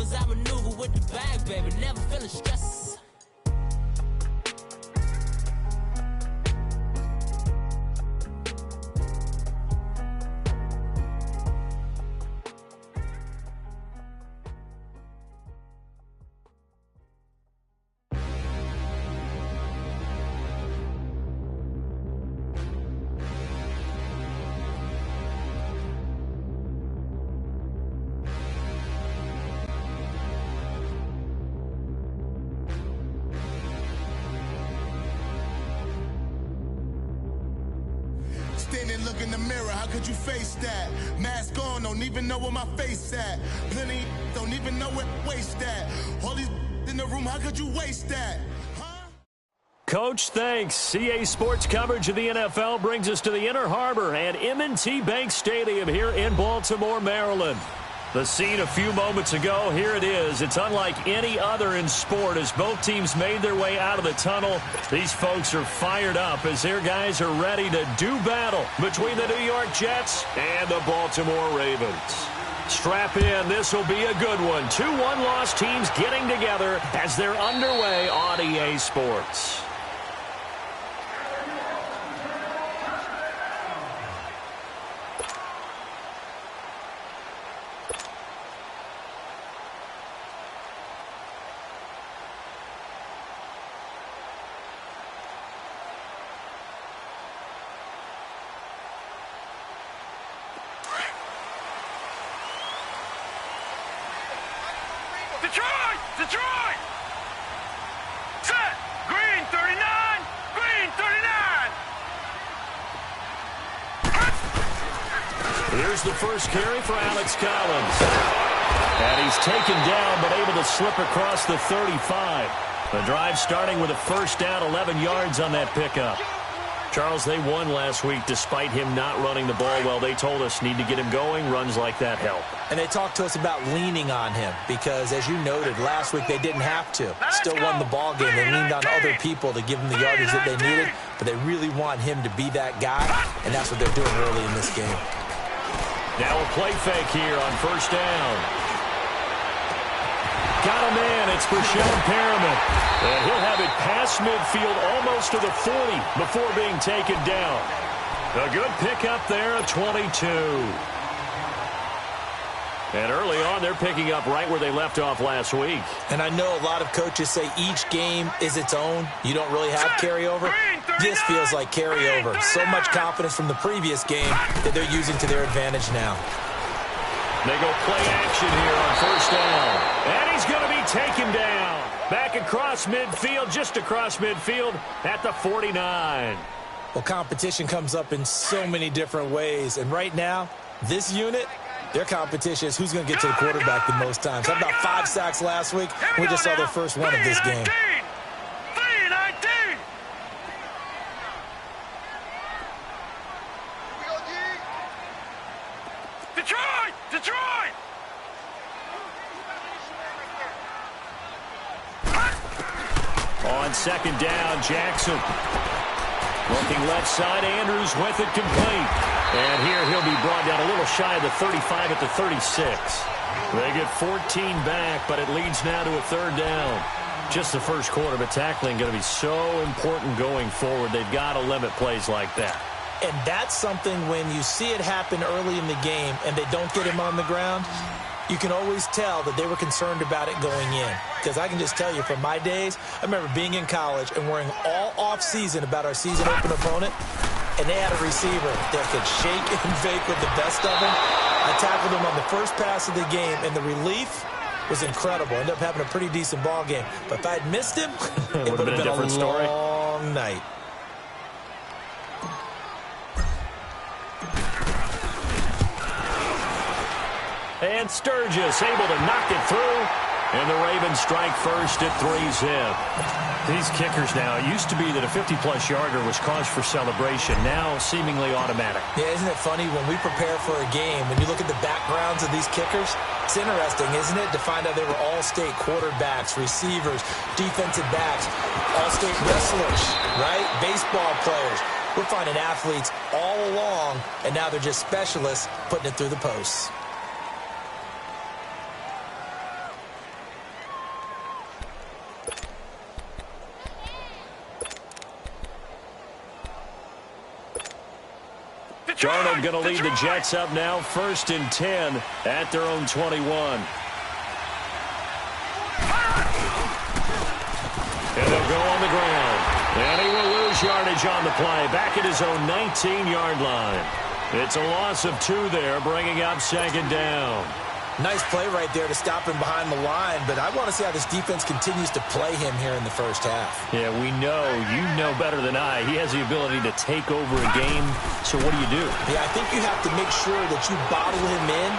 as I maneuver with the bag, baby, never feeling stress. Stand and look in the mirror, how could you face that? Mask on, don't even know where my face at. Plenty don't even know where waste at. All these in the room, how could you waste that? Coach, thanks. CA Sports coverage of the NFL brings us to the Inner Harbor and M&T Bank Stadium here in Baltimore, Maryland. The scene a few moments ago, here it is. It's unlike any other in sport as both teams made their way out of the tunnel. These folks are fired up as their guys are ready to do battle between the New York Jets and the Baltimore Ravens. Strap in. This will be a good one. 2 one-loss teams getting together as they're underway on EA Sports. Detroit! Set! Green 39! Green 39! Here's the first carry for Alex Collins. And he's taken down but able to slip across the 35. The drive starting with a first down, 11 yards on that pickup. Charles, they won last week despite him not running the ball well. They told us need to get him going. Runs like that help. And they talked to us about leaning on him because, as you noted, last week they didn't have to. Still won the ball game. They leaned on other people to give them the yardage that they needed, but they really want him to be that guy, and that's what they're doing early in this game. Now a play fake here on first down. Got a man. It's Brashad Perriman. And he'll have it past midfield almost to the 40 before being taken down. A good pickup there, a 22. And early on, they're picking up right where they left off last week. And I know a lot of coaches say each game is its own. You don't really have carryover. This feels like carryover. So much confidence from the previous game that they're using to their advantage now. They go play action here on first down. And he's going to be taken down. Back across midfield, just across midfield at the 49. Well, competition comes up in so many different ways. And right now, this unit, their competition is who's going to get to the quarterback the most times. How about 5 sacks last week? We just saw their first one of this game. Detroit! On second down, Jackson. Looking left side, Andrews with it complete. And here he'll be brought down a little shy of the 35 at the 36. They get 14 back, but it leads now to a third down. Just the first quarter, but tackling going to be so important going forward. They've got to limit plays like that. And that's something when you see it happen early in the game and they don't get him on the ground, you can always tell that they were concerned about it going in. Because I can just tell you from my days, I remember being in college and worrying all off-season about our season open opponent, and they had a receiver that could shake and fake with the best of them. I tackled him on the first pass of the game, and the relief was incredible. Ended up having a pretty decent ball game. But if I had missed him, it would have been a different story. Long night. And Sturgis able to knock it through. And the Ravens strike first at 3-zip. These kickers now, it used to be that a 50-plus yarder was cause for celebration. Now seemingly automatic. Yeah, isn't it funny when we prepare for a game, when you look at the backgrounds of these kickers, it's interesting, isn't it, to find out they were all-state quarterbacks, receivers, defensive backs, all-state wrestlers, right? Baseball players. We're finding athletes all along, and now they're just specialists putting it through the posts. Darnold going to lead the Jets up now, 1st and 10 at their own 21. And they'll go on the ground. And he will lose yardage on the play, back at his own 19-yard line. It's a loss of 2 there, bringing up 2nd down. Nice play right there to stop him behind the line, but I want to see how this defense continues to play him here in the first half. Yeah, we know. You know better than I. He has the ability to take over a game, so what do? Yeah, I think you have to make sure that you bottle him in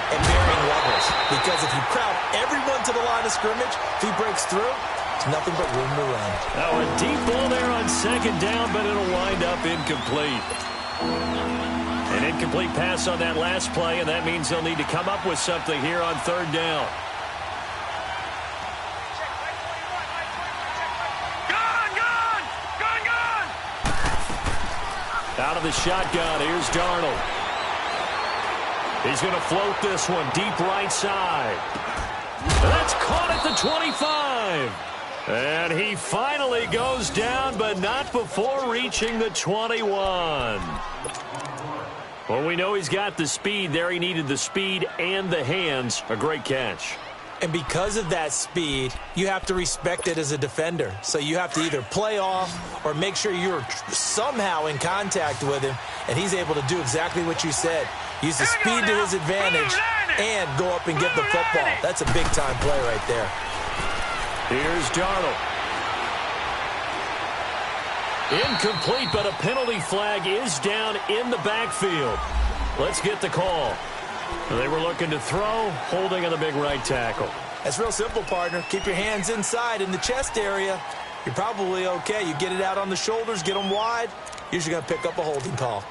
at varying levels, because if you crowd everyone to the line of scrimmage, if he breaks through, it's nothing but room to run. Now a deep ball there on 2nd down, but it'll wind up incomplete. An incomplete pass on that last play, and that means they'll need to come up with something here on 3rd down. Gun! Out of the shotgun, here's Darnold. He's going to float this one deep right side. That's caught at the 25. And he finally goes down, but not before reaching the 21. Well, we know he's got the speed there. He needed the speed and the hands. A great catch. And because of that speed, you have to respect it as a defender. So you have to either play off or make sure you're somehow in contact with him, and he's able to do exactly what you said. Use the speed to his advantage and go up and get the football. That's a big-time play right there. Here's Darnold. Incomplete, but a penalty flag is down in the backfield. Let's get the call. They were looking to throw, holding on the big right tackle. That's real simple, partner. Keep your hands inside in the chest area. You're probably okay. You get it out on the shoulders, get them wide. Usually going to pick up a holding call.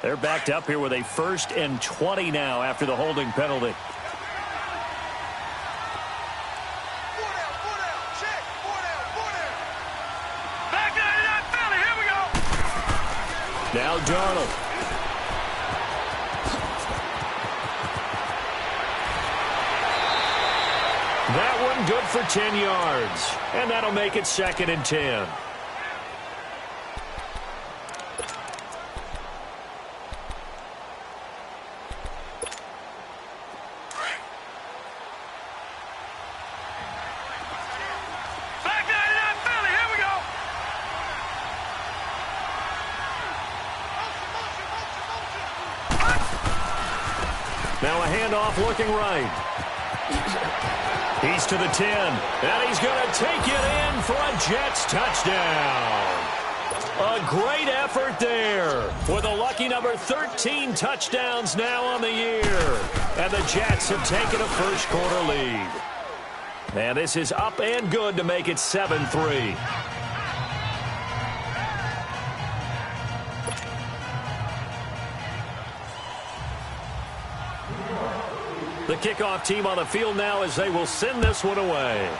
They're backed up here with a 1st and 20 now after the holding penalty. Now Darnold. That one good for 10 yards. And that'll make it 2nd and 10. Now a handoff looking right. He's to the 10, and he's going to take it in for a Jets touchdown. A great effort there with a lucky number 13 touchdowns now on the year. And the Jets have taken a first-quarter lead. And this is up and good to make it 7-3. The kickoff team on the field now as they will send this one away.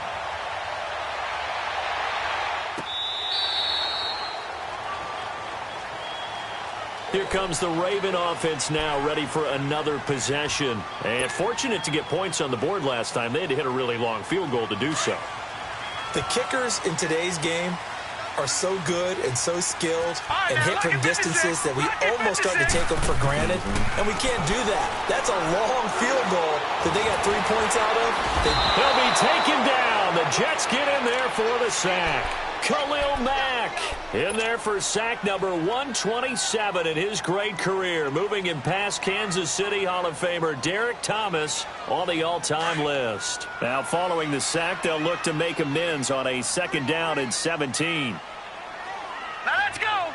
Here comes the Raven offense now, ready for another possession. And fortunate to get points on the board last time. They had to hit a really long field goal to do so. The kickers in today's game are so good and so skilled and hit from distances that we almost start to take them for granted, and we can't do that. That's a long field goal that they got 3 points out of. He'll be taken down. The Jets get in there for the sack. Khalil Mack in there for sack number 127 in his great career, moving him past Kansas City Hall of Famer Derek Thomas on the all-time list. Now, following the sack, they'll look to make amends on a 2nd down and 17. Now let's go.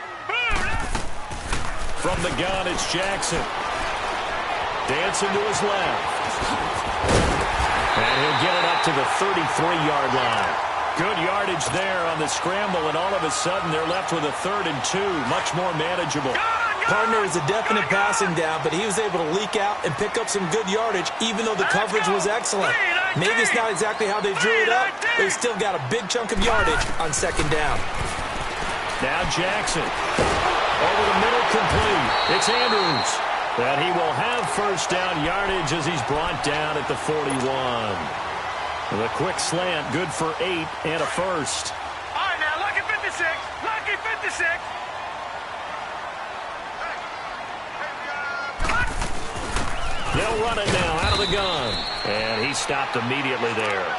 From the gun, it's Jackson. Dancing to his left. And he'll get it up to the 33-yard line. Good yardage there on the scramble, and all of a sudden they're left with a 3rd and 2, much more manageable. Partner is a definite passing down, but he was able to leak out and pick up some good yardage, even though the coverage was excellent. Maybe it's not exactly how they drew it up, but he still got a big chunk of yardage on 2nd down. Now Jackson. Over the middle, complete. It's Andrews. And he will have 1st down yardage as he's brought down at the 41. The quick slant, good for 8 and a 1st. All right, now, look at 56. Look They'll run it now out of the gun. And he stopped immediately there.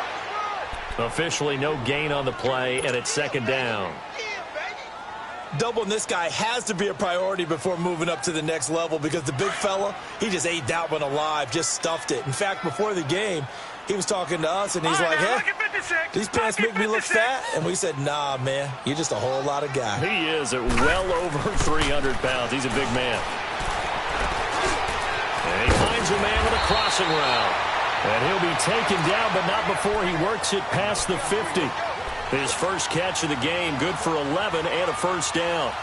Officially no gain on the play, and it's second down. Doubling this guy has to be a priority before moving up to the next level because the big fella, he just ate that one alive, just stuffed it. In fact, before the game, he was talking to us, and he's like, hey, these pants make me look fat? And we said, nah, man, you're just a whole lot of guy. He is at well over 300 pounds. He's a big man. And he finds a man with a crossing route. And he'll be taken down, but not before he works it past the 50. His first catch of the game, good for 11 and a first down.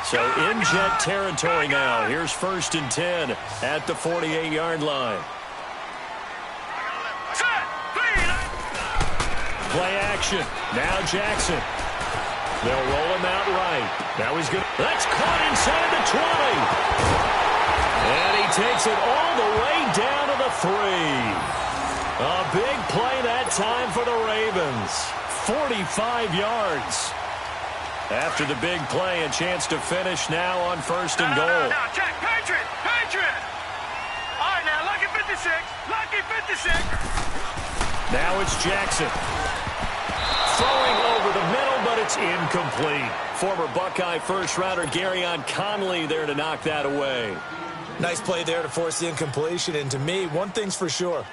So in jet territory now. Here's 1st and 10 at the 48-yard line. Play action. Now Jackson. They'll roll him out right. Now he's good. That's caught inside the 20. And he takes it all the way down to the 3. A big play that time for the Ravens. 45 yards. After the big play, a chance to finish now on 1st and goal. No, check. Patriot. All right, now, lucky 56. Lucky 56. Now it's Jackson. Throwing over the middle, but it's incomplete. Former Buckeye first-rounder Garyon Conley there to knock that away. Nice play there to force the incompletion. And to me, one thing's for sure.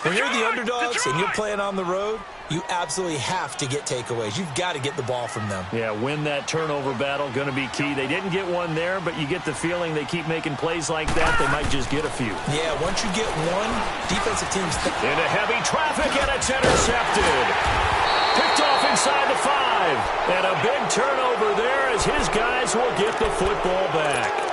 When you're the underdogs and you're playing on the road, you absolutely have to get takeaways. You've got to get the ball from them. Yeah, win that turnover battle, going to be key. They didn't get one there, but you get the feeling they keep making plays like that, they might just get a few. Yeah, once you get one, defensive teams... Into heavy traffic, and it's intercepted. Picked off inside the 5. And a big turnover there as his guys will get the football back.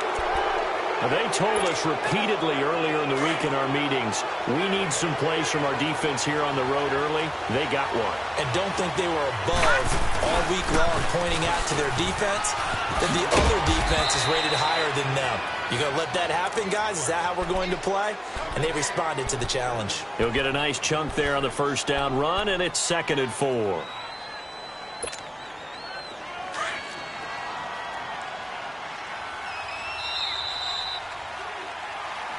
They told us repeatedly earlier in the week in our meetings, we need some plays from our defense here on the road early. They got one. And don't think they were above all week long pointing out to their defense that the other defense is rated higher than them. You going to let that happen, guys? Is that how we're going to play? And they responded to the challenge. He'll get a nice chunk there on the first down run, and it's 2nd and 4.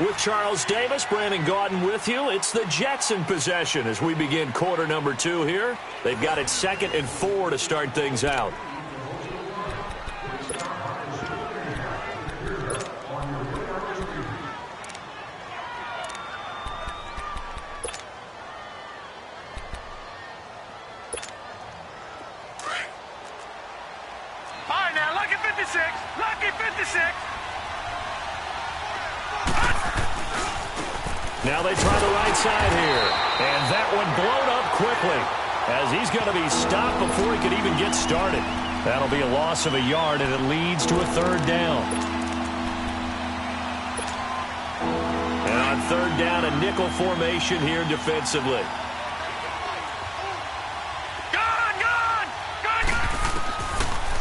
With Charles Davis, Brandon Gaudin with you. It's the Jets in possession as we begin quarter number 2 here. They've got it 2nd and 4 to start things out. All right, now, lucky 56. Lucky 56. Now they try the right side here. And that one blown up quickly as he's going to be stopped before he could even get started. That'll be a loss of a yard, and it leads to a 3rd down. And on 3rd down, a nickel formation here defensively.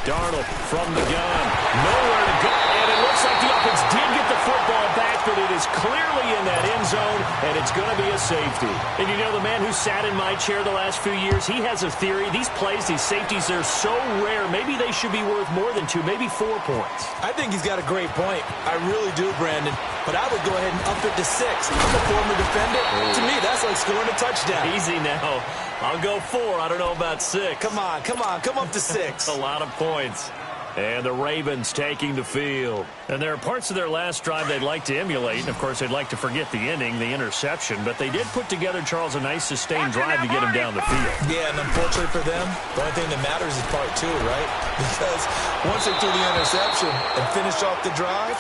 Darnold from the gun. Nowhere to go. And it looks like the offense did get the football back, but it is clearly in that end zone, and it's going to be a safety. And you know, the man who sat in my chair the last few years, he has a theory. These plays, these safeties, they're so rare. Maybe they should be worth more than 2, maybe 4 points. I think he's got a great point. I really do, Brandon. But I would go ahead and up it to 6. I'm a former defender. To me, that's like scoring a touchdown. Easy now. I'll go 4. I don't know about 6. Come on. Come up to 6. A lot of points. And the Ravens taking the field. And there are parts of their last drive they'd like to emulate. And, of course, they'd like to forget the inning, the interception. But they did put together, Charles, a nice sustained drive to get him down the field. Yeah, and unfortunately for them, the only thing that matters is part 2, right? Because once they threw the interception and finished off the drive,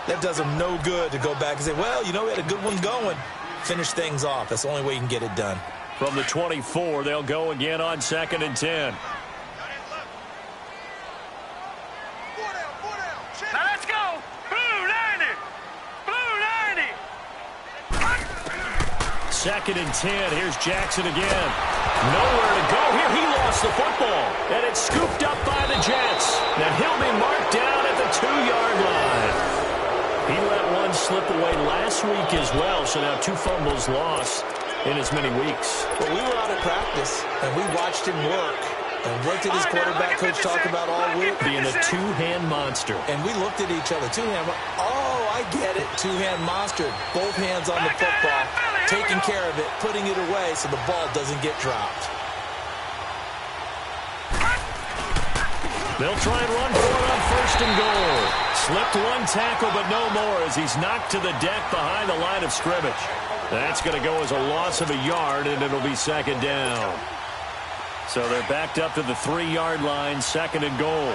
that does them no good to go back and say, well, you know, we had a good one going. Finish things off. That's the only way you can get it done. From the 24, they'll go again on 2nd and 10. Now let's go. Blue 90. Blue 90. 2nd and 10. Here's Jackson again. Nowhere to go here. He lost the football. And it's scooped up by the Jets. Now he'll be marked down at the 2-yard line. He let one slip away last week as well. So now 2 fumbles lost in as many weeks. Well, we were out at practice, and we watched him work. And what did his quarterback coach talk about all week? Being a 2-hand monster. And we looked at each other. 2-hand. Oh, I get it. Two-hand monster. Both hands on the football. Taking care of it, putting it away so the ball doesn't get dropped. They'll try and run for it on 1st and goal. Slipped one tackle, but no more as he's knocked to the deck behind the line of scrimmage. That's going to go as a loss of a yard, and it'll be 2nd down. So they're backed up to the 3-yard line, 2nd and goal.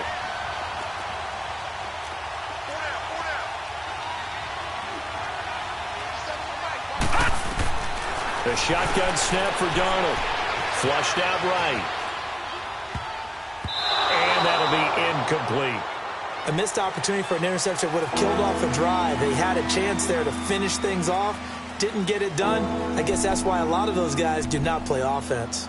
The shotgun snap for Darnold. Flushed out right. And that'll be incomplete. A missed opportunity for an interception would have killed off a drive. They had a chance there to finish things off. Didn't get it done. I guess that's why a lot of those guys do not play offense.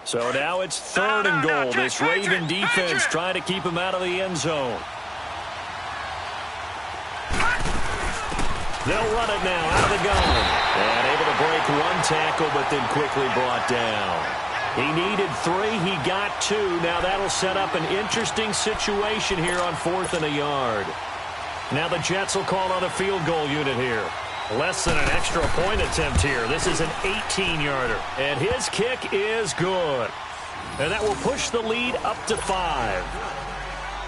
So now it's 3rd and goal. This Raven defense trying to keep him out of the end zone. They'll run it now out of the gun. And able to break one tackle, but then quickly brought down. He needed 3. He got 2. Now that'll set up an interesting situation here on 4th and a yard. Now the Jets will call on a field goal unit here. Less than an extra point attempt here. This is an 18-yarder. And his kick is good. And that will push the lead up to 5.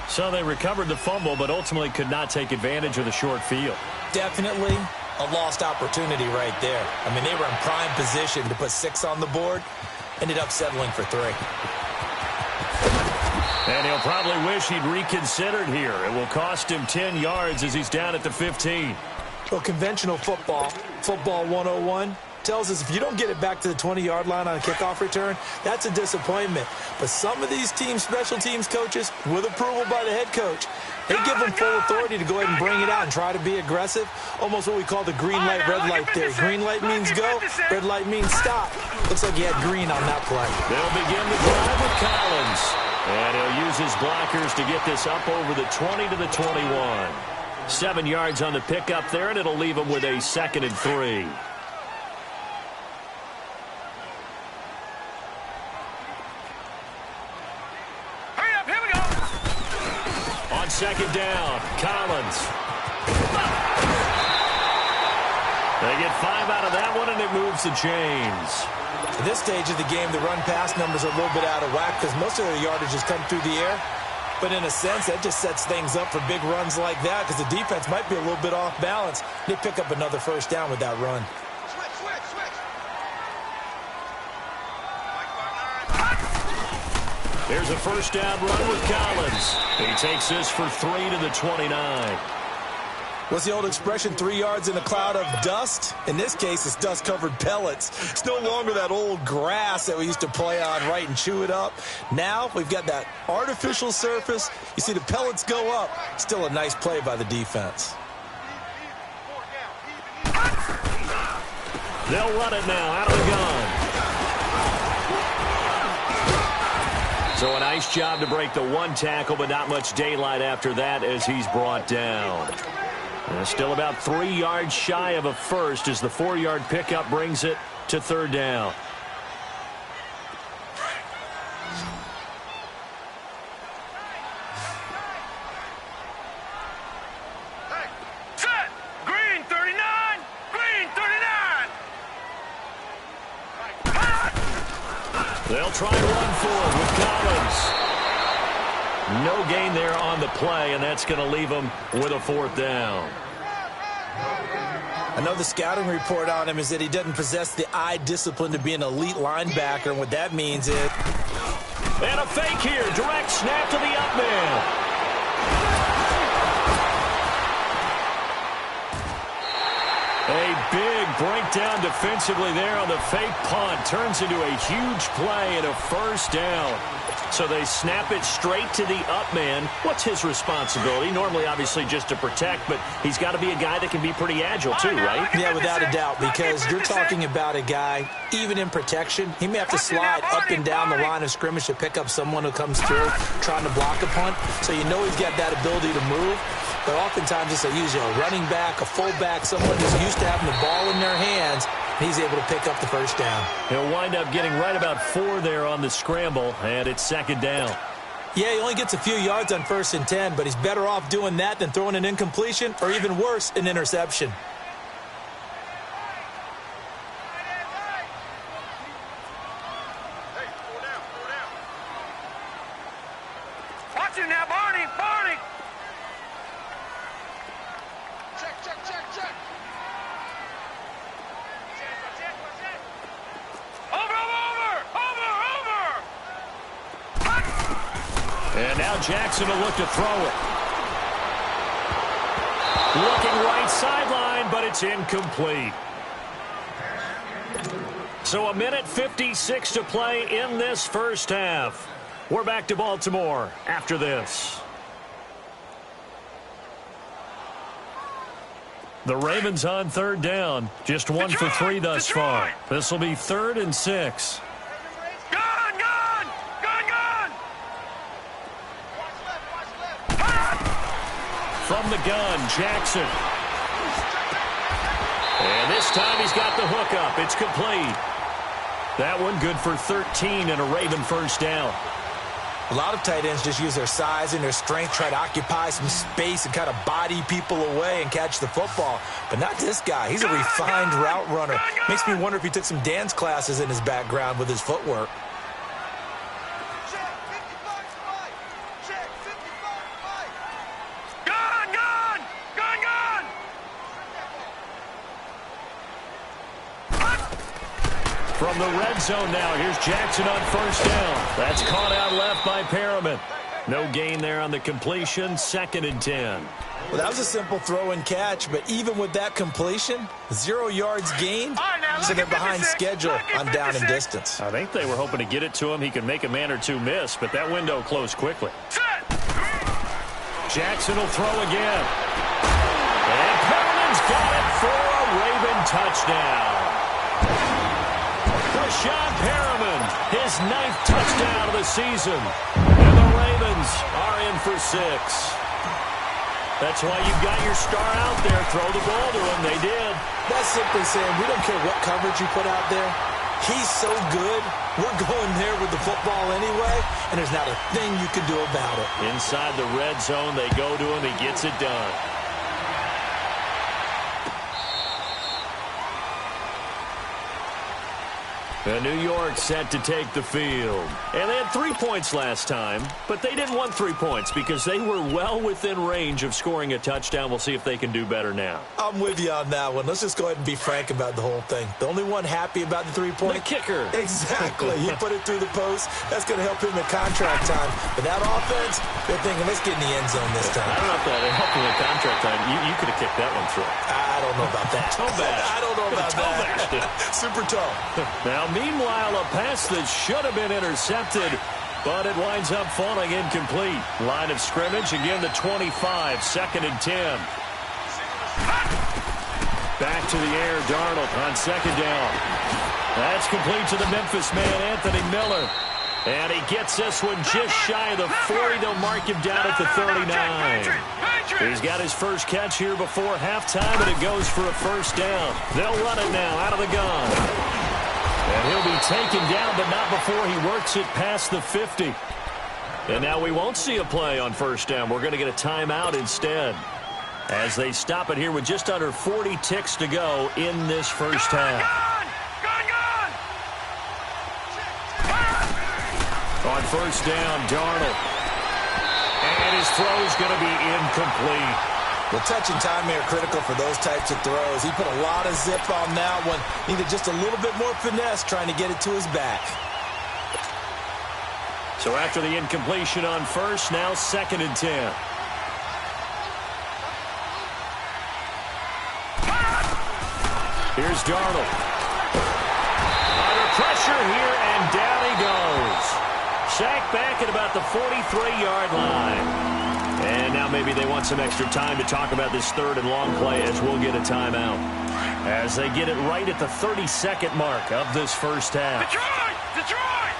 So they recovered the fumble, but ultimately could not take advantage of the short field. Definitely a lost opportunity right there. I mean, they were in prime position to put 6 on the board. Ended up settling for 3. And he'll probably wish he'd reconsidered here. It will cost him 10 yards as he's down at the 15. Well, conventional football 101, tells us if you don't get it back to the 20-yard line on a kickoff return, that's a disappointment. But some of these teams, special teams coaches, with approval by the head coach, they give them full authority to go ahead and bring it out and try to be aggressive. Almost what we call the green light, red light theory. Green light means go, red light means stop. Looks like he had green on that play. They'll begin the drive with Collins. And he'll use his blockers to get this up over the 20 to the 21. 7 yards on the pickup there, and it'll leave him with a 2nd and 3. On 2nd down, Collins. They get 5 out of that one, and it moves the chains. At this stage of the game, the run-pass numbers are a little bit out of whack because most of their yardage has come through the air. But in a sense, that just sets things up for big runs like that because the defense might be a little bit off balance. They pick up another 1st down with that run. Here's a 1st down run with Collins. He takes this for 3 to the 29. What's the old expression, 3 yards in a cloud of dust? In this case, it's dust-covered pellets. It's no longer that old grass that we used to play on, right, and chew it up. Now we've got that artificial surface. You see the pellets go up. Still a nice play by the defense. They'll run it now out of the gun. So a nice job to break the 1 tackle, but not much daylight after that as he's brought down. And still about 3 yards shy of a first as the 4-yard pickup brings it to 3rd down. Hey, set! Green 39! Green 39! They'll try and run for it with Collins. No gain there on the play, and that's going to leave them with a 4th down. I know the scouting report on him is that he doesn't possess the eye discipline to be an elite linebacker, and what that means is... And a fake here. Direct snap to the up man. A big breakdown defensively there on the fake punt. Turns into a huge play and a 1st down. So they snap it straight to the up man. What's his responsibility? Normally, obviously, just to protect, but he's got to be a guy that can be pretty agile, too, right? Yeah, without a doubt, because you're talking about a guy, even in protection, he may have to slide up and down the line of scrimmage to pick up someone who comes through trying to block a punt. So you know he's got that ability to move. But oftentimes it's a running back, a fullback, someone who's used to having the ball in their hands. He's able to pick up the 1st down. He'll wind up getting right about 4 there on the scramble, and it's 2nd down. Yeah, he only gets a few yards on 1st and 10, but he's better off doing that than throwing an incompletion or even worse, an interception. Watch him now, Barney! Barney! Check. Over! And now Jackson will look to throw it. Looking right sideline, but it's incomplete. So 1:56 to play in this first half. We're back to Baltimore after this. The Ravens on 3rd down. Just 1 for 3 thus far. This will be 3rd and 6. From the gun, Jackson. And this time he's got the hook up. It's complete. That one good for 13 and a Raven first down. A lot of tight ends just use their size and their strength, try to occupy some space and kind of body people away and catch the football. But not this guy. He's a refined route runner. Makes me wonder if he took some dance classes in his background with his footwork. From the red zone now, here's Jackson on 1st down. That's caught out left by Perriman. No gain there on the completion, 2nd and 10. Well, that was a simple throw and catch, but even with that completion, 0 yards gained, so they're behind schedule on down and distance. I think they were hoping to get it to him. He could make a man or two miss, but that window closed quickly. Jackson will throw again. And Perriman's got it for a Raven touchdown. Rashawn Perriman, his 9th touchdown of the season. And the Ravens are in for 6. That's why you've got your star out there. Throw the ball to him. They did. That's simply saying we don't care what coverage you put out there. He's so good. We're going there with the football anyway, and there's not a thing you can do about it. Inside the red zone, they go to him. He gets it done. And New York set to take the field. And they had 3 points last time, but they didn't want 3 points because they were well within range of scoring a touchdown. We'll see if they can do better now. I'm with you on that one. Let's just go ahead and be frank about the whole thing. The only one happy about the 3-point? The kicker. Exactly. He put it through the post. That's going to help him in contract time. But that offense, they're thinking, let's get in the end zone this time. I don't know if that helped him in contract time. You could have kicked that one through. I don't know about that. Toe bash. I don't know about that. Super toe. Now, meanwhile, a pass that should have been intercepted, but it winds up falling incomplete. Line of scrimmage, again the 25, 2nd and 10. Back to the air, Darnold on 2nd down. That's complete to the Memphis man, Anthony Miller. And he gets this one just shy of the 40. They'll mark him down at the 39. He's got his first catch here before halftime, and it goes for a first down. They'll run it now out of the gun. And he'll be taken down, but not before he works it past the 50. And now we won't see a play on first down. We're going to get a timeout instead, as they stop it here with just under 40 ticks to go in this first half. On first down, Darnold. And his throw's going to be incomplete. Well, touch and time are critical for those types of throws. He put a lot of zip on that one. Needed just a little bit more finesse trying to get it to his back. So after the incompletion on first, now 2nd and 10. Here's Darnold. Under pressure here, and down he goes. Sacked back at about the 43-yard line. And now maybe they want some extra time to talk about this 3rd and long play, as we'll get a timeout. As they get it right at the 32nd mark of this first half. Detroit! Detroit!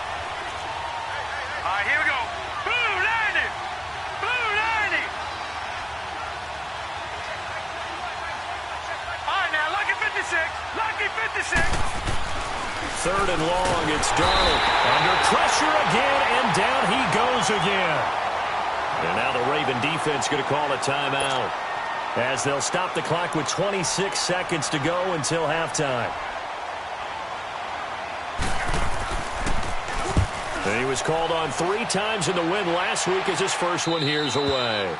All right, here we go. Blue 90! Blue 90! All right, now, lucky 56. Lucky 56. 3rd and long. It's Darnold under pressure again, and down he goes again. And now the Raven defense going to call a timeout as they'll stop the clock with 26 seconds to go until halftime. And he was called on 3 times in the win last week as his first one here's away.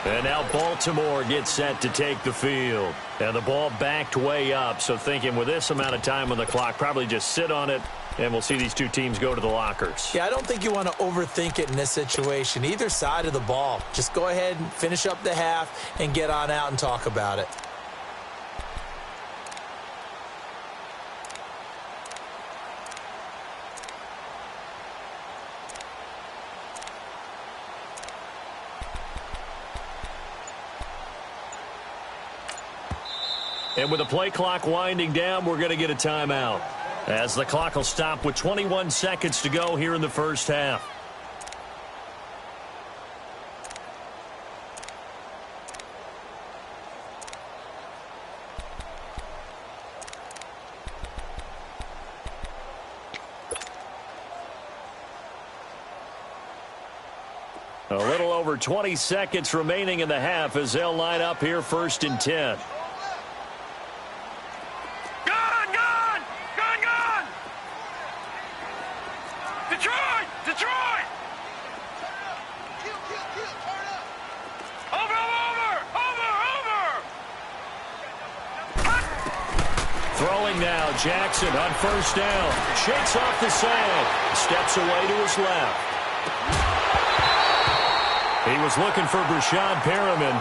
And now Baltimore gets set to take the field. And the ball backed way up, so thinking with this amount of time on the clock, probably just sit on it, and we'll see these two teams go to the lockers. Yeah, I don't think you want to overthink it in this situation. Either side of the ball. Just go ahead and finish up the half and get on out and talk about it. And with the play clock winding down, we're going to get a timeout as the clock will stop with 21 seconds to go here in the first half. A little over 20 seconds remaining in the half as they'll line up here 1st and 10. Throwing now, Jackson on 1st down. Shakes off the sand. Steps away to his left. He was looking for Brashad Perriman.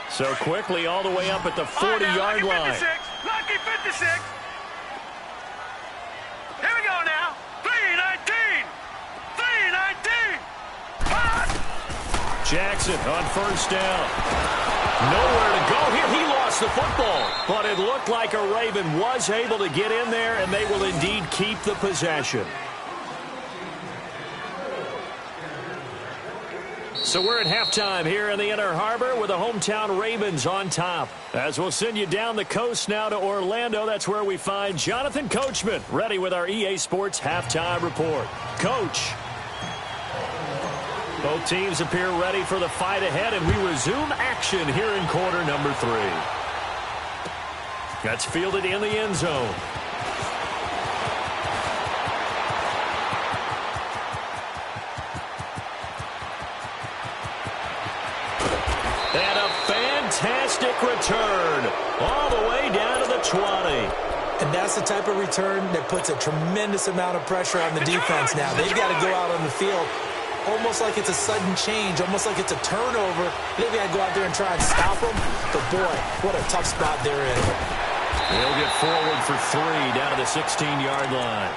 So quickly all the way up at the 40-yard line. Lucky 56. Here we go now. 3-19. 3-19. Jackson on 1st down. Nowhere to go here. He lost the football. But it looked like a Raven was able to get in there, and they will indeed keep the possession. So we're at halftime here in the Inner Harbor with the hometown Ravens on top. As we'll send you down the coast now to Orlando, that's where we find Jonathan Coachman ready with our EA Sports halftime report. Coach. Both teams appear ready for the fight ahead, and we resume action here in quarter number 3. That's fielded in the end zone. And a fantastic return all the way down to the 20. And that's the type of return that puts a tremendous amount of pressure on the defense now. They've got to go out on the field almost like it's a sudden change, almost like it's a turnover. They've got to go out there and try and stop them. But, boy, what a tough spot they're in. They'll get forward for 3 down to the 16-yard line.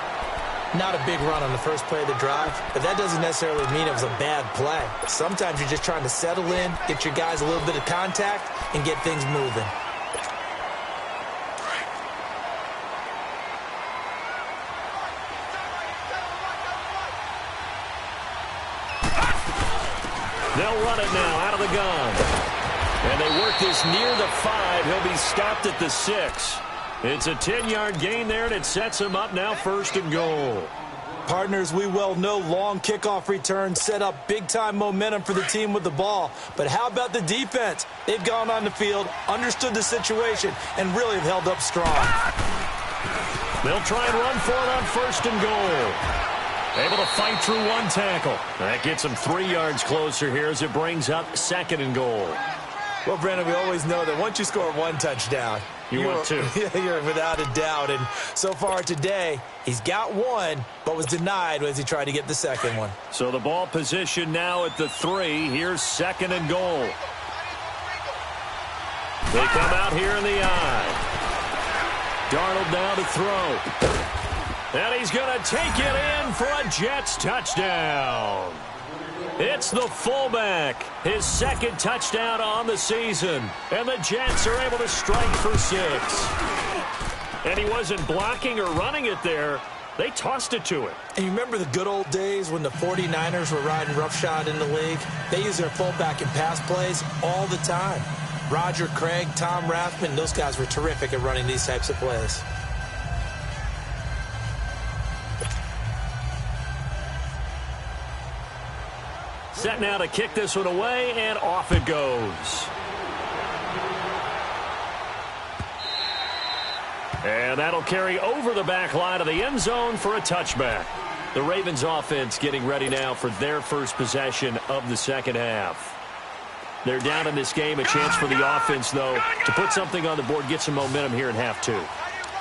Not a big run on the first play of the drive, but that doesn't necessarily mean it was a bad play. Sometimes you're just trying to settle in, get your guys a little bit of contact, and get things moving. They'll run it now out of the gun. And they work this near the 5. He'll be stopped at the 6. It's a 10-yard gain there, and it sets him up now 1st and goal. Partners, we well know long kickoff returns set up big-time momentum for the team with the ball. But how about the defense? They've gone on the field, understood the situation, and really have held up strong. They'll try and run for it on 1st and goal. Able to fight through one tackle. That gets him 3 yards closer here as it brings up 2nd and goal. Well, Brandon, we always know that once you score 1 touchdown, you want 2. You're without a doubt. And so far today, he's got 1, but was denied as he tried to get the 2nd one. So the ball position now at the 3. Here's 2nd and goal. They come out here in the eye. Darnold now to throw. And he's going to take it in for a Jets touchdown. It's the fullback. His second touchdown on the season. And the Jets are able to strike for 6. And he wasn't blocking or running it there. They tossed it to him. And you remember the good old days when the 49ers were riding roughshod in the league? They use their fullback in pass plays all the time. Roger Craig, Tom Rathman, those guys were terrific at running these types of plays. Set now to kick this one away, and off it goes. And that'll carry over the back line of the end zone for a touchback. The Ravens offense getting ready now for their first possession of the second half. They're down in this game. A chance for the offense, though, to put something on the board, get some momentum here in half 2.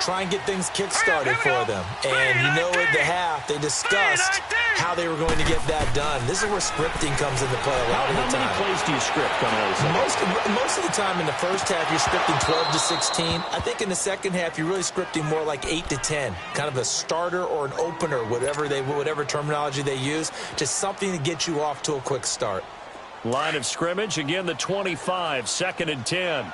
Try and get things kick-started for them. And you know at the half, they discussed how they were going to get that done. This is where scripting comes into play a lot of the time. How many plays do you script coming out of the second? Most of the time in the first half, you're scripting 12 to 16. I think in the second half, you're really scripting more like 8 to 10. Kind of a starter or an opener, whatever terminology they use. Just something to get you off to a quick start. Line of scrimmage, again the 25, 2nd and 10.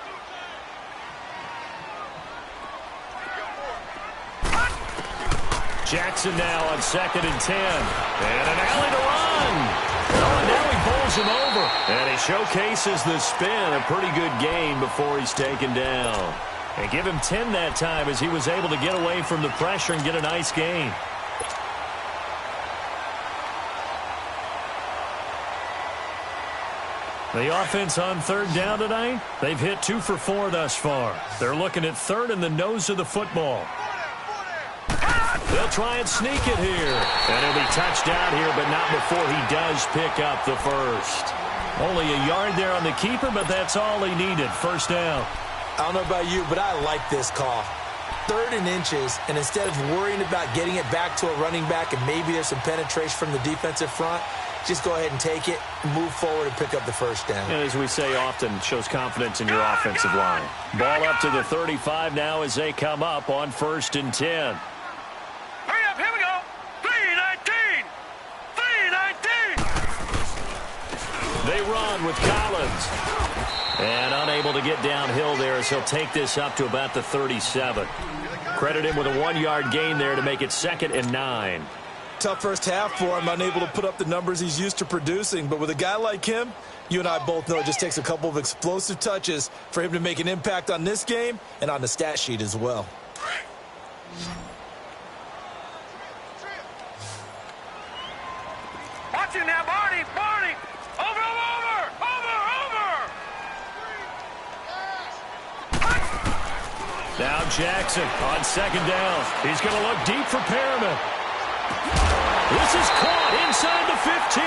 Jackson now on 2nd and 10. And an alley to run. Oh, and now he bowls him over. And he showcases the spin. A pretty good gain before he's taken down. And give him 10 that time as he was able to get away from the pressure and get a nice gain. The offense on 3rd down tonight, they've hit 2 for 4 thus far. They're looking at 3rd in the nose of the football. They'll try and sneak it here. And he'll be touched down here, but not before he does pick up the first. Only a yard there on the keeper, but that's all he needed. First down. I don't know about you, but I like this call. 3rd and inches, and instead of worrying about getting it back to a running back and maybe there's some penetration from the defensive front, just go ahead and take it, move forward, and pick up the first down. And as we say often, shows confidence in your offensive line. Ball up to the 35 now as they come up on 1st and 10. Hurry up, here we go. 3-19. 3-19. They run with Collins. And unable to get downhill there as he'll take this up to about the 37. Credit him with a 1-yard gain there to make it 2nd and 9. Tough first half for him, unable to put up the numbers he's used to producing. But with a guy like him, you and I both know it just takes a couple of explosive touches for him to make an impact on this game and on the stat sheet as well. Watch it now, Barney. Barney. Over. Now Jackson on 2nd down. He's going to look deep for Perriman. This is caught inside the 15.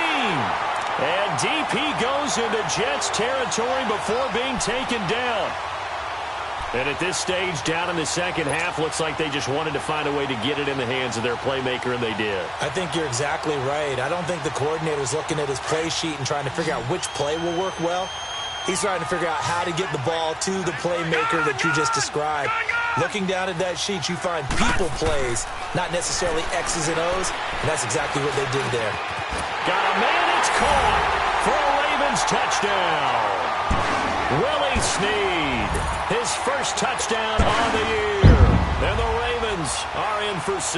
And deep he goes into Jets territory before being taken down. And at this stage, down in the second half, looks like they just wanted to find a way to get it in the hands of their playmaker, and they did. I think you're exactly right. I don't think the coordinator's looking at his play sheet and trying to figure out which play will work well. He's trying to figure out how to get the ball to the playmaker that you just described. Looking down at that sheet, you find people plays, not necessarily X's and O's, and that's exactly what they did there. Got a man, it's caught for a Ravens touchdown. Willie Snead, his first touchdown on the year. And the Ravens are in for 6.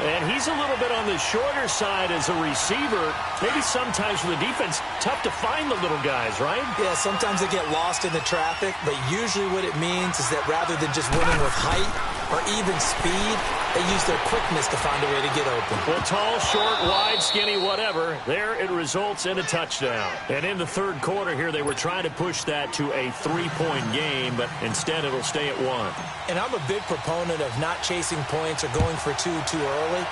And he's a little bit on the shorter side as a receiver. Maybe sometimes for the defense, tough to find the little guys, right? Yeah, sometimes they get lost in the traffic, but usually what it means is that rather than just winning with height or even speed, they use their quickness to find a way to get open. Well, tall, short, wide, skinny, whatever, there it results in a touchdown. And in the 3rd quarter here, they were trying to push that to a 3-point game, but instead it'll stay at 1. And I'm a big proponent of not chasing points or going for 2 too early.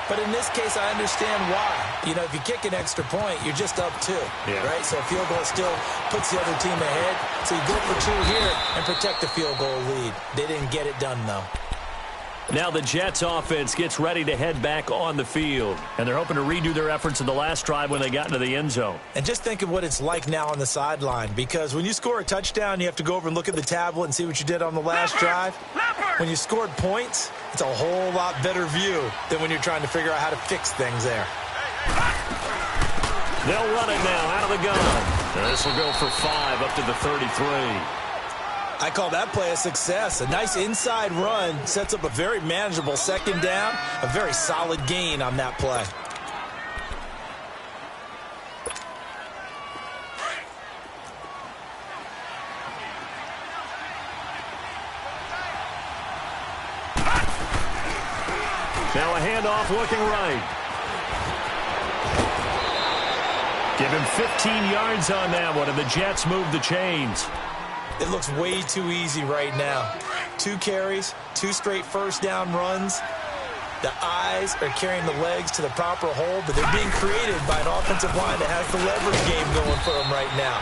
But in this case, I understand why. You know, if you kick an extra point, you're just up 2, right? So a field goal still puts the other team ahead. So you go for 2 here and protect the field goal lead. They didn't get it done, though. Now the Jets offense gets ready to head back on the field. And they're hoping to redo their efforts in the last drive when they got into the end zone. And just think of what it's like now on the sideline. Because when you score a touchdown, you have to go over and look at the tablet and see what you did on the last drive. When you scored points, it's a whole lot better view than when you're trying to figure out how to fix things there. They'll run it now out of the gun. This will go for 5 up to the 33. I call that play a success. A nice inside run sets up a very manageable second down. A very solid gain on that play. Now a handoff looking right. Give him 15 yards on that one, and the Jets move the chains. It looks way too easy right now. 2 carries, 2 straight first down runs. The eyes are carrying the legs to the proper hole, but they're being created by an offensive line that has the leverage game going for them right now.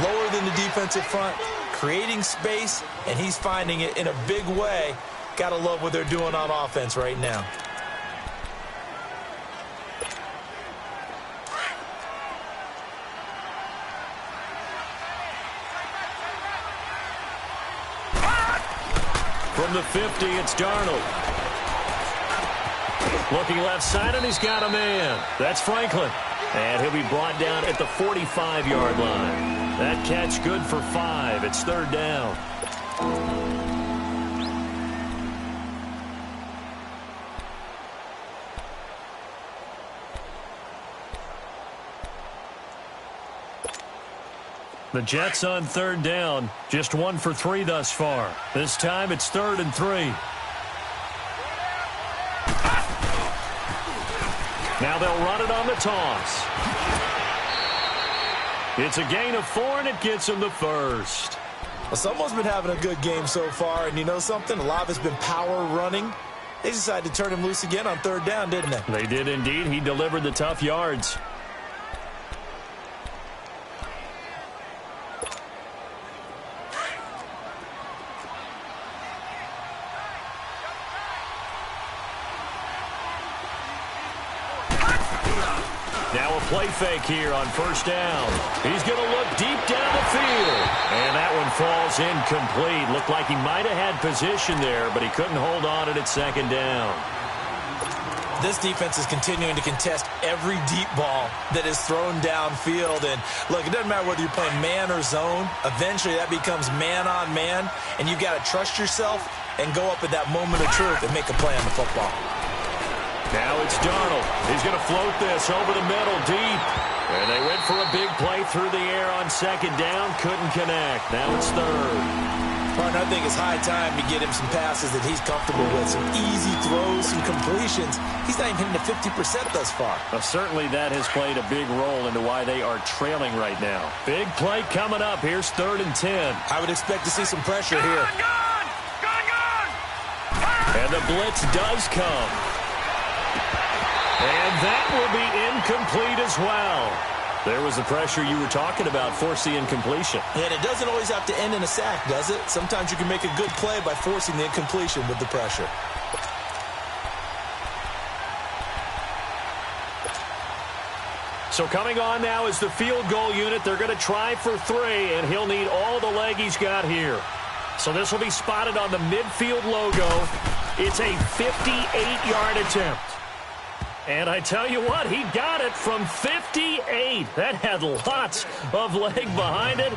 Lower than the defensive front, creating space, and he's finding it in a big way. Gotta love what they're doing on offense right now. From the 50, it's Darnold. Looking left side, and he's got a man. That's Franklin. And he'll be brought down at the 45-yard line. That catch good for 5. It's 3rd down. The Jets on 3rd down, just 1 for 3 thus far. This time it's 3rd and 3. Now they'll run it on the toss. It's a gain of 4, and it gets him the first. Well, someone's been having a good game so far, and you know something? A lot of it's been power running. They decided to turn him loose again on 3rd down, didn't they? They did indeed. He delivered the tough yards. Now a play fake here on 1st down. He's going to look deep down the field. And that one falls incomplete. Looked like he might have had position there, but he couldn't hold on at 2nd down. This defense is continuing to contest every deep ball that is thrown downfield. And, look, it doesn't matter whether you're playing man or zone. Eventually that becomes man on man, and you've got to trust yourself and go up at that moment of truth and make a play on the football. Now it's Darnold. He's going to float this over the middle deep. And they went for a big play through the air on 2nd down. Couldn't connect. Now it's 3rd. Partner, I think it's high time to get him some passes that he's comfortable with. Some easy throws, some completions. He's not even hitting the 50% thus far. Well, certainly that has played a big role into why they are trailing right now. Big play coming up. Here's 3rd and 10. I would expect to see some pressure here. And the blitz does come. And that will be incomplete as well. There was the pressure you were talking about, force the incompletion. And it doesn't always have to end in a sack, does it? Sometimes you can make a good play by forcing the incompletion with the pressure. So coming on now is the field goal unit. They're going to try for 3, and he'll need all the leg he's got here. So this will be spotted on the midfield logo. It's a 58-yard attempt. And I tell you what, he got it from 58. That had lots of leg behind it.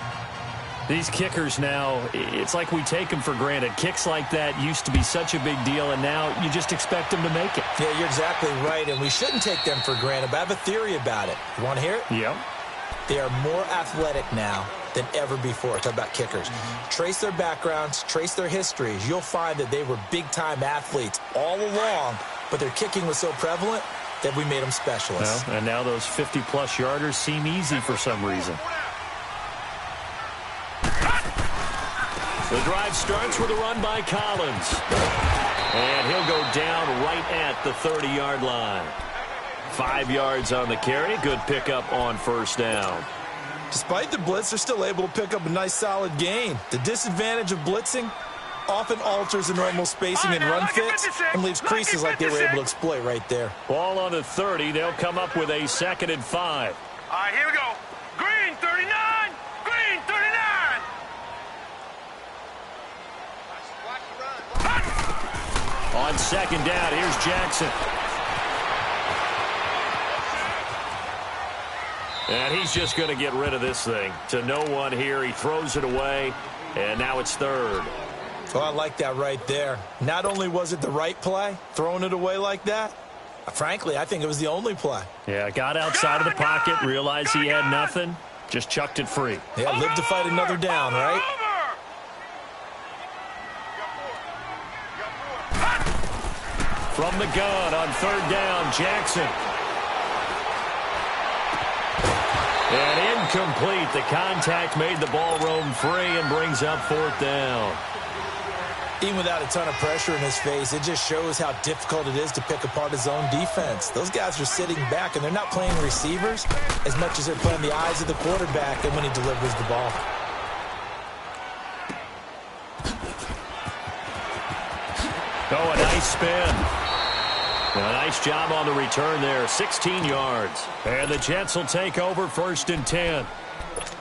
These kickers now, it's like we take them for granted. Kicks like that used to be such a big deal, and now you just expect them to make it. Yeah, you're exactly right, and we shouldn't take them for granted, but I have a theory about it. You want to hear it? Yep. They are more athletic now than ever before. Talk about kickers. Trace their backgrounds, trace their histories. You'll find that they were big-time athletes all along, but their kicking was so prevalent that we made them specialists. Well, and now those 50-plus yarders seem easy for some reason. The drive starts with a run by Collins. And he'll go down right at the 30-yard line. 5 yards on the carry. Good pickup on 1st down. Despite the blitz, they're still able to pick up a nice, solid gain. The disadvantage of blitzing often alters the normal spacing and run fits and leaves creases like they were able to exploit right there. Ball on the 30. They'll come up with a 2nd and 5. All right, here we go. Green 39. Green 39. On 2nd down, here's Jackson. And he's just going to get rid of this thing. To no one here. He throws it away, and now it's third. Well, I like that right there. Not only was it the right play, throwing it away like that, frankly, I think it was the only play. Yeah, got outside of the pocket, realized he had nothing, just chucked it free. Yeah, live to fight another down, right? From the gun on third down, Jackson. And incomplete. The contact made the ball roam free and brings up fourth down. Even without a ton of pressure in his face, it just shows how difficult it is to pick apart his own defense. Those guys are sitting back, and they're not playing receivers as much as they're playing the eyes of the quarterback and when he delivers the ball. Oh, a nice spin. A nice job on the return there, 16 yards. And the Jets will take over 1st and 10.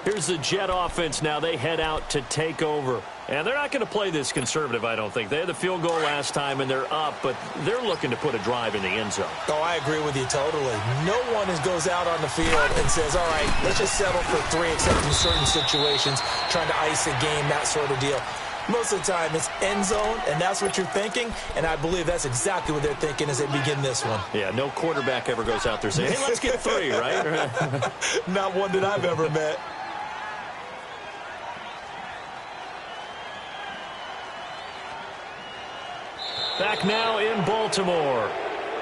Here's the Jet offense now. They head out to take over. And they're not going to play this conservative, I don't think. They had the field goal last time, and they're up, but they're looking to put a drive in the end zone. Oh, I agree with you totally. No one goes out on the field and says, all right, let's just settle for 3, except in certain situations, trying to ice a game, that sort of deal. Most of the time, it's end zone, and that's what you're thinking, and I believe that's exactly what they're thinking as they begin this one. Yeah, no quarterback ever goes out there saying, hey, let's get 3, right? Not one that I've ever met. Back now in Baltimore.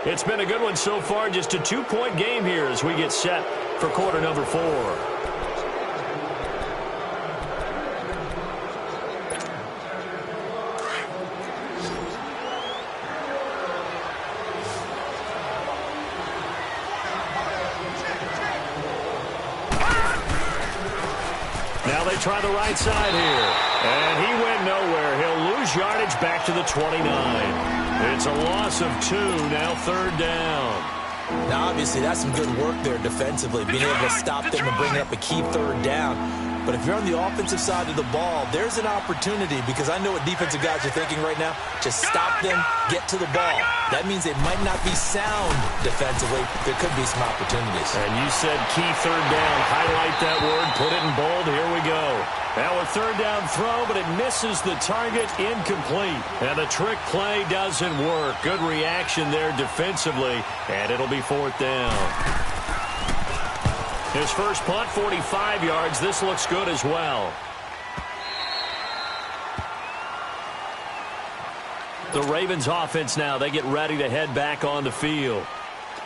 It's been a good one so far, just a 2-point game here as we get set for quarter number 4. Now they try the right side here. And he went nowhere. He'll lose yardage back to the 29. It's a loss of 2, now 3rd down. Now, obviously, that's some good work there defensively, being able to stop them and bring up a key 3rd down. But if you're on the offensive side of the ball, there's an opportunity, because I know what defensive guys are thinking right now. Just stop them, get to the ball. That means they might not be sound defensively. There could be some opportunities. And you said key 3rd down. Highlight that word. Put it in bold. Here we go. Now a 3rd down throw, but it misses the target. Incomplete. And the trick play doesn't work. Good reaction there defensively. And it'll be 4th down. His first punt, 45 yards. This looks good as well. The Ravens offense now, they get ready to head back on the field.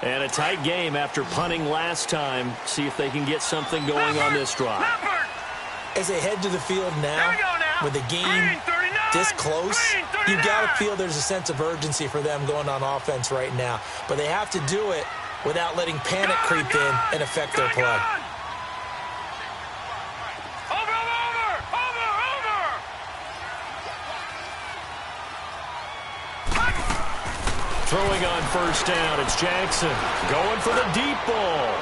And a tight game after punting last time. See if they can get something going on this drive. As they head to the field now, with the game this close, you've got to feel there's a sense of urgency for them going on offense right now. But they have to do it without letting panic creep in and affect their play. Throwing on 1st down, it's Jackson. Going for the deep ball.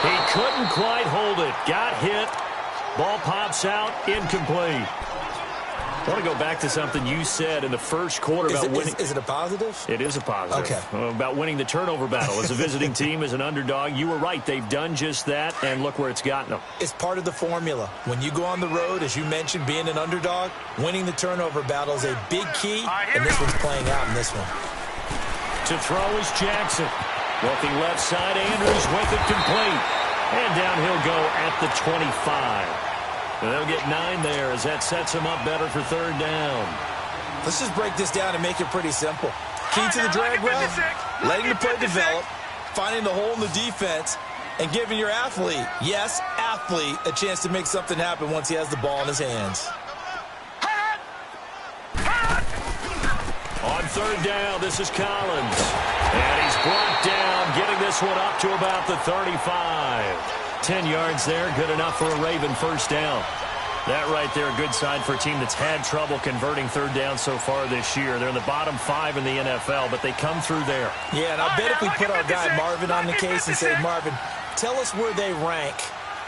He couldn't quite hold it. Got hit. Ball pops out. Incomplete. I want to go back to something you said in the first quarter about winning. Is it a positive? It is a positive. Okay. About winning the turnover battle. As a visiting team, as an underdog, you were right. They've done just that, and look where it's gotten them. It's part of the formula. When you go on the road, as you mentioned, being an underdog, winning the turnover battle is a big key, and this one's playing out in this one. To throw is Jackson. Looking left side, Andrews with it complete. And down he'll go at the 25. And they'll get 9 there as that sets them up better for 3rd down. Let's just break this down and make it pretty simple. Key to the drag route, letting the play develop, finding the hole in the defense, and giving your athlete, yes, athlete, a chance to make something happen once he has the ball in his hands. On 3rd down, this is Collins. And he's brought down, getting this one up to about the 35. 10 yards there, good enough for a Raven 1st down. That right there, a good sign for a team that's had trouble converting 3rd down so far this year. They're in the bottom 5 in the NFL, but they come through there. Yeah, and I bet if we put our guy Marvin on the case and say, Marvin, tell us where they rank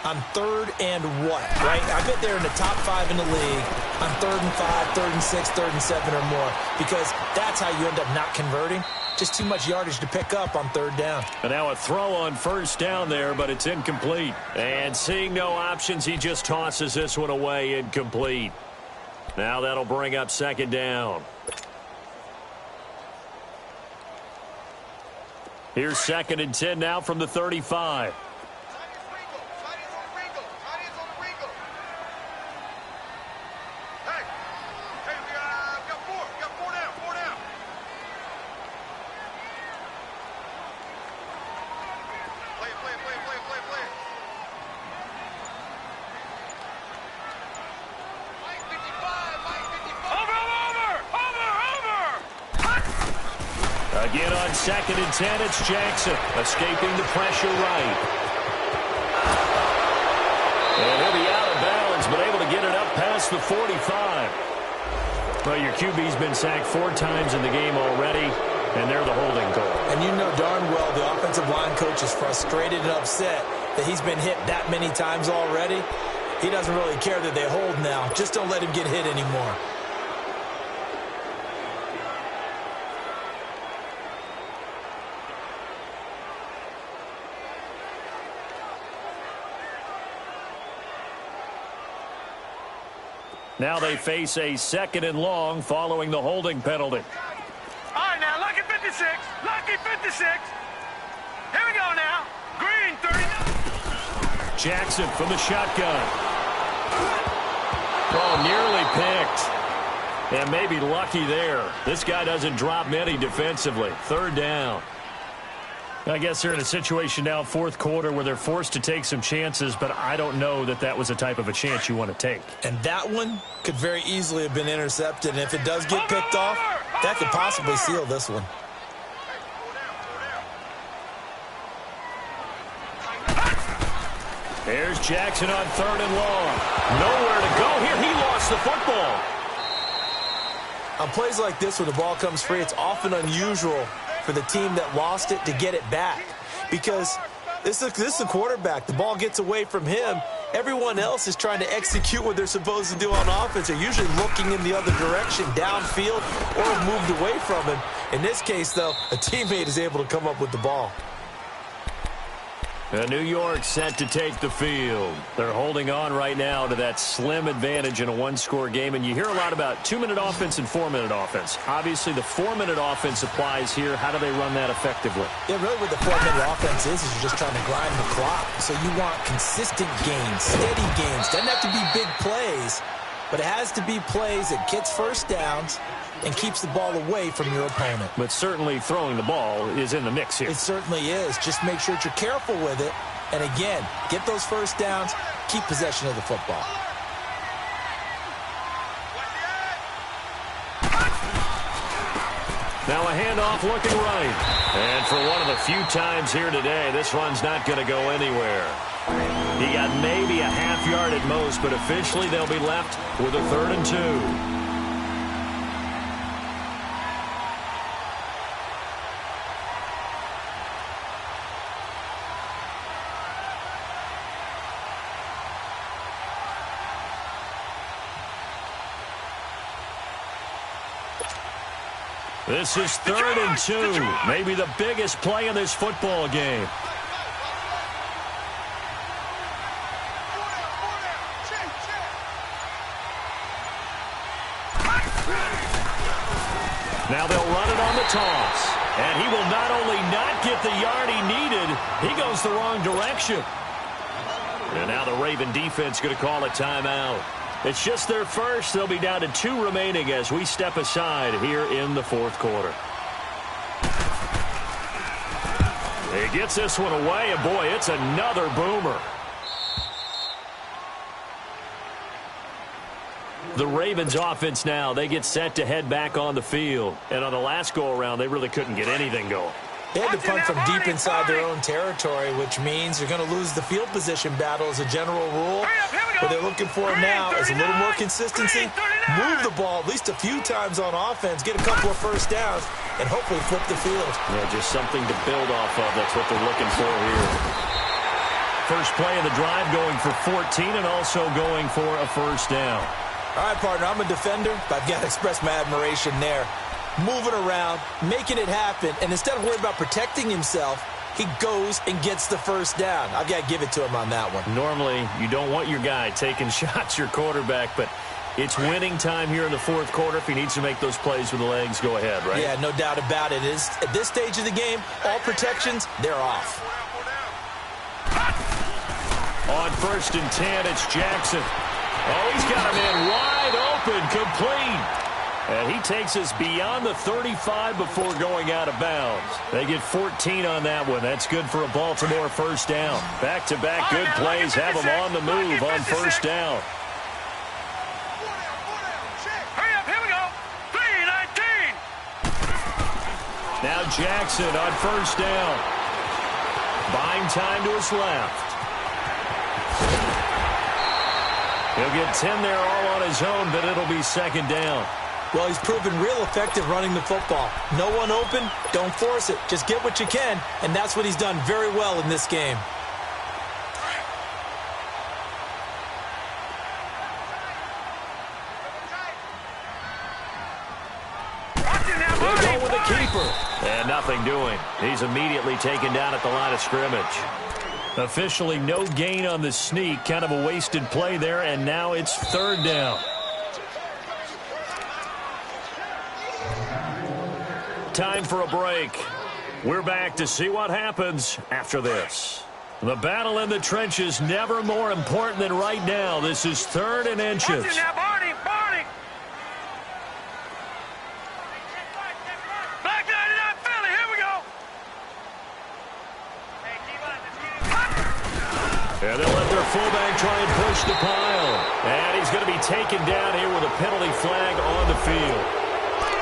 on 3rd and what, right? I bet they're in the top 5 in the league on 3rd and 5, 3rd and 6, 3rd and 7 or more, because that's how you end up not converting. Just too much yardage to pick up on third down. And now a throw on first down there, but it's incomplete. And seeing no options, he just tosses this one away, incomplete. Now that'll bring up second down. Here's 2nd and 10 now from the 35. Again on 2nd and 10, it's Jackson escaping the pressure right. And he'll be out of bounds, but able to get it up past the 45. Well, your QB's been sacked 4 times in the game already, and they're the holding call. And you know darn well the offensive line coach is frustrated and upset that he's been hit that many times already. He doesn't really care that they hold now. Just don't let him get hit anymore. Now they face a 2nd and long following the holding penalty. All right, now, lucky 56. Lucky 56. Here we go now. Green, 39. Jackson from the shotgun. Oh, nearly picked. And maybe lucky there. This guy doesn't drop many defensively. 3rd down. I guess they're in a situation now, 4th quarter, where they're forced to take some chances, but I don't know that that was the type of a chance you want to take. And that one could very easily have been intercepted, and if it does get picked off, that could possibly seal this one. Here's Jackson on 3rd and long. Nowhere to go here. He lost the football. On plays like this, when the ball comes free, it's often unusual for the team that lost it to get it back, because this is the quarterback. The ball gets away from him. Everyone else is trying to execute what they're supposed to do on offense. They're usually looking in the other direction, downfield, or moved away from him. In this case, though, a teammate is able to come up with the ball. New York set to take the field. They're holding on right now to that slim advantage in a 1-score game. And you hear a lot about 2-minute offense and 4-minute offense. Obviously, the 4-minute offense applies here. How do they run that effectively? Yeah, really what the 4-minute offense is you're just trying to grind the clock. So you want consistent gains, steady gains. Doesn't have to be big plays, but it has to be plays that gets first downs and keeps the ball away from your opponent. But certainly throwing the ball is in the mix here. It certainly is. Just make sure that you're careful with it. And again, get those first downs, keep possession of the football. Now a handoff looking right. And for one of the few times here today, this run's not going to go anywhere. He got maybe a half yard at most, but officially they'll be left with a 3rd and 2. This is 3rd and 2, maybe the biggest play in this football game. Now they'll run it on the toss. And he will not only not get the yard he needed, he goes the wrong direction. And now the Raven defense going to call a timeout. It's just their first. They'll be down to 2 remaining as we step aside here in the 4th quarter. He gets this one away, and boy, it's another boomer. The Ravens offense now, they get set to head back on the field. And on the last go-around, they really couldn't get anything going. They had to punt from deep inside their own territory, which means you're going to lose the field position battle as a general rule. What they're looking for now is a little more consistency, move the ball at least a few times on offense, get a couple of first downs, and hopefully flip the field. Yeah, just something to build off of. That's what they're looking for here. First play of the drive going for 14 and also going for a first down. All right, partner, I'm a defender, but I've got to express my admiration there. moving around, making it happen, and instead of worrying about protecting himself, he goes and gets the first down. I've got to give it to him on that one. Normally, you don't want your guy taking shots, your quarterback, but it's winning time here in the fourth quarter. If he needs to make those plays with the legs, go ahead, right? Yeah, no doubt about it. At this stage of the game, all protections, they're off. On 1st and 10, it's Jackson. Oh, he's got him in wide open, complete. And he takes us beyond the 35 before going out of bounds. They get 14 on that one. That's good for a Baltimore first down. Back-to-back good plays have them on the move on first down. Hurry up, here we go. 3-19. Now Jackson on first down. Buying time to his left. He'll get 10 there all on his own, but it'll be second down. Well, he's proven real effective running the football. No one open, don't force it. Just get what you can, and that's what he's done very well in this game. They'll go with the keeper. And nothing doing. He's immediately taken down at the line of scrimmage. Officially no gain on the sneak. Kind of a wasted play there, and now it's third down. Time for a break. We're back to see what happens after this. The battle in the trenches never more important than right now. This is 3rd and inches. Watch it now, Barney. Black 99 Philly, here we go. And they'll let their fullback try and push the pile. And he's going to be taken down here with a penalty flag on the field.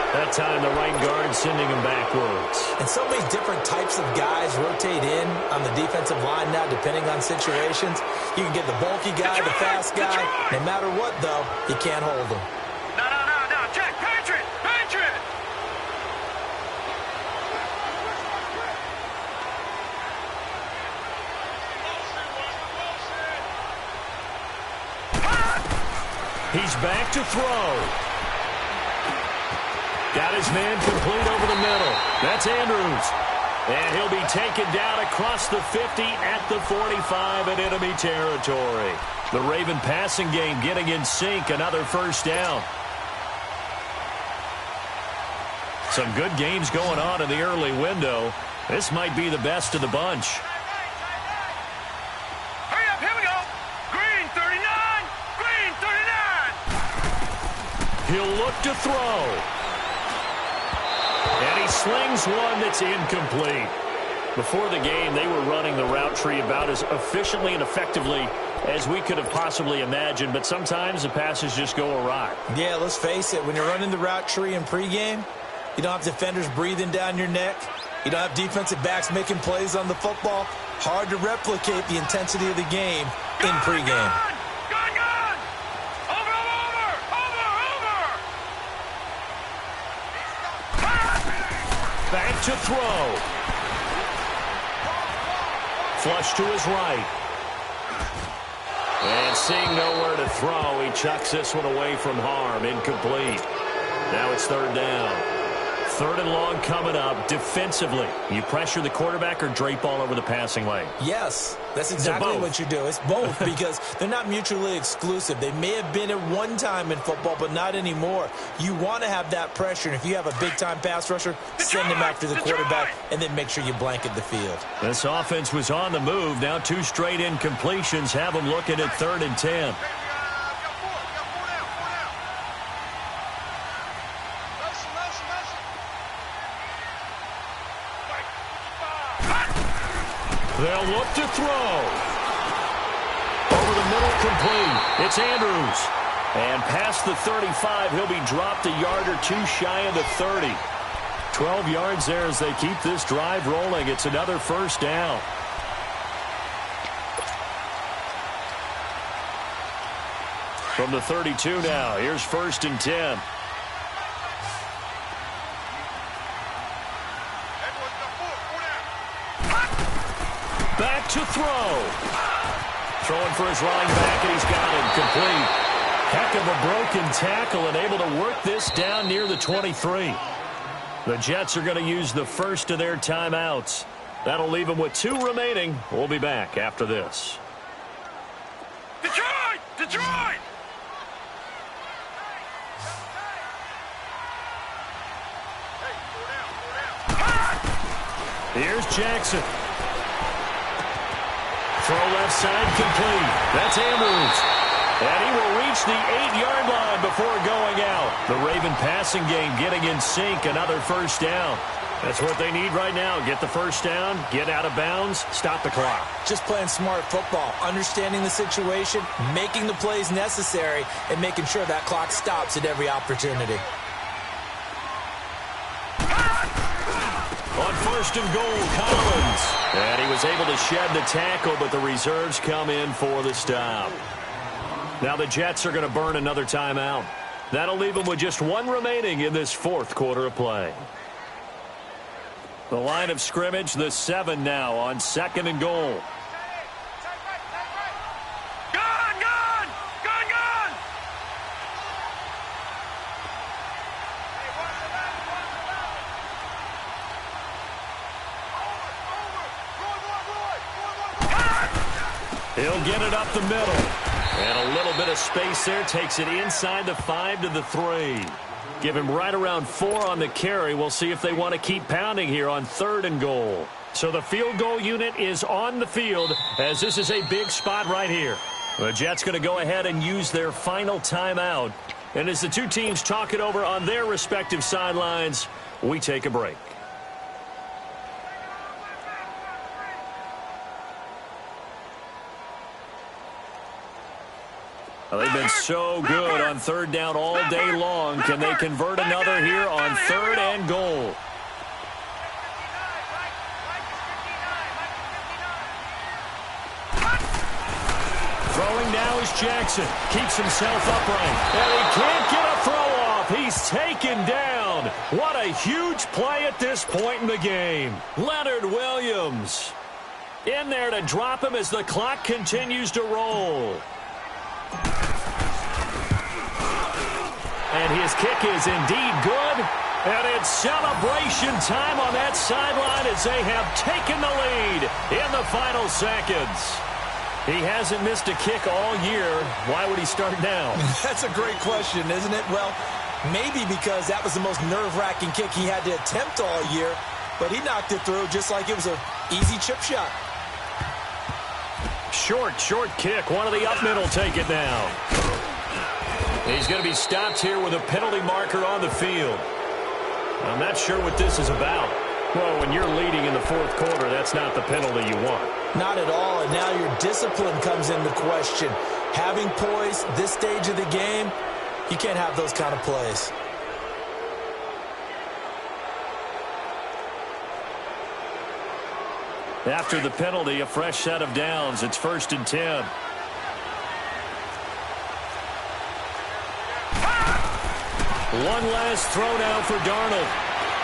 That time, the right guard sending him backwards. And so many different types of guys rotate in on the defensive line now, depending on situations. You can get the bulky guy, the fast guy. No matter what, though, you can't hold him. No. Check. Patriot. He's back to throw. Got his man complete over the middle. That's Andrews. And he'll be taken down across the 50 at the 45 in enemy territory. The Raven passing game getting in sync. Another first down. Some good games going on in the early window. This might be the best of the bunch. Hurry up, here we go. Green 39. He'll look to throw. And he slings one that's incomplete. Before the game, they were running the route tree about as efficiently and effectively as we could have possibly imagined, but sometimes the passes just go awry. Yeah, let's face it. When you're running the route tree in pregame, you don't have defenders breathing down your neck. You don't have defensive backs making plays on the football. Hard to replicate the intensity of the game in pregame. Back to throw. Flush to his right. And seeing nowhere to throw, he chucks this one away from harm. Incomplete. Now it's third down. 3rd and long coming up. Defensively, you pressure the quarterback or drape all over the passing lane? Yes, that's exactly what you do. It's both because they're not mutually exclusive. They may have been at one time in football, but not anymore. You want to have that pressure, and if you have a big-time pass rusher, send him after the quarterback, and then make sure you blanket the field. This offense was on the move. Now 2 straight incompletions have them looking at 3rd and 10. They'll look to throw. Over the middle, complete. It's Andrews. And past the 35, he'll be dropped a yard or 2 shy of the 30. 12 yards there as they keep this drive rolling. It's another first down. From the 32 now, here's 1st and 10. Back to throw. Throwing for his running back, and he's got it complete. Heck of a broken tackle and able to work this down near the 23. The Jets are going to use the first of their timeouts. That'll leave them with 2 remaining. We'll be back after this. Detroit! Detroit! Here's Jackson. Throw left side complete. That's Andrews. And he will reach the 8-yard line before going out. The Raven passing game getting in sync. Another first down. That's what they need right now. Get the first down, get out of bounds, stop the clock. Just playing smart football, understanding the situation, making the plays necessary, and making sure that clock stops at every opportunity. On first and goal, Collins. And he was able to shed the tackle, but the reserves come in for the stop. Now the Jets are going to burn another timeout. That'll leave them with just 1 remaining in this 4th quarter of play. The line of scrimmage, the 7 now on 2nd and goal. Gun! Gun! Gun! Gun! He'll get it up the middle. And a little bit of space there. Takes it inside the 5 to the 3. Give him right around 4 on the carry. We'll see if they want to keep pounding here on 3rd and goal. So the field goal unit is on the field as this is a big spot right here. The Jets going to go ahead and use their final timeout. And as the 2 teams talk it over on their respective sidelines, we take a break. Well, they've been so good on 3rd down all day long. Can they convert another here on 3rd and goal? Throwing now is Jackson. Keeps himself upright. And he can't get a throw off. He's taken down. What a huge play at this point in the game. Leonard Williams in there to drop him as the clock continues to roll. And his kick is indeed good. And it's celebration time on that sideline as they have taken the lead in the final seconds. He hasn't missed a kick all year. Why would he start now? That's a great question, isn't it? Well, maybe because that was the most nerve-wracking kick he had to attempt all year. But he knocked it through just like it was an easy chip shot. Short kick. One of the up middle take it now. He's going to be stopped here with a penalty marker on the field. I'm not sure what this is about. Well, when you're leading in the 4th quarter, that's not the penalty you want. Not at all, and now your discipline comes into question. Having poise this stage of the game, you can't have those kind of plays. After the penalty, a fresh set of downs. It's 1st and 10. One last throw now for Darnold.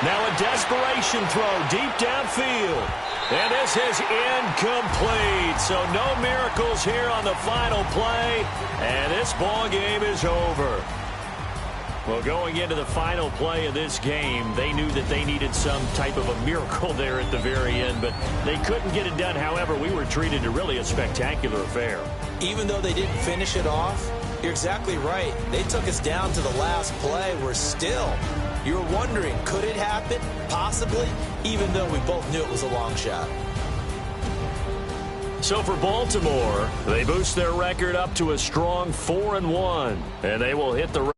Now a desperation throw deep downfield. And this is incomplete. So no miracles here on the final play. And this ball game is over. Well, going into the final play of this game, they knew that they needed some type of a miracle there at the very end, but they couldn't get it done. However, we were treated to really a spectacular affair. Even though they didn't finish it off, you're exactly right. They took us down to the last play. We're still, you're wondering, could it happen? Possibly, even though we both knew it was a long shot. So for Baltimore, they boost their record up to a strong 4-1, and they will hit the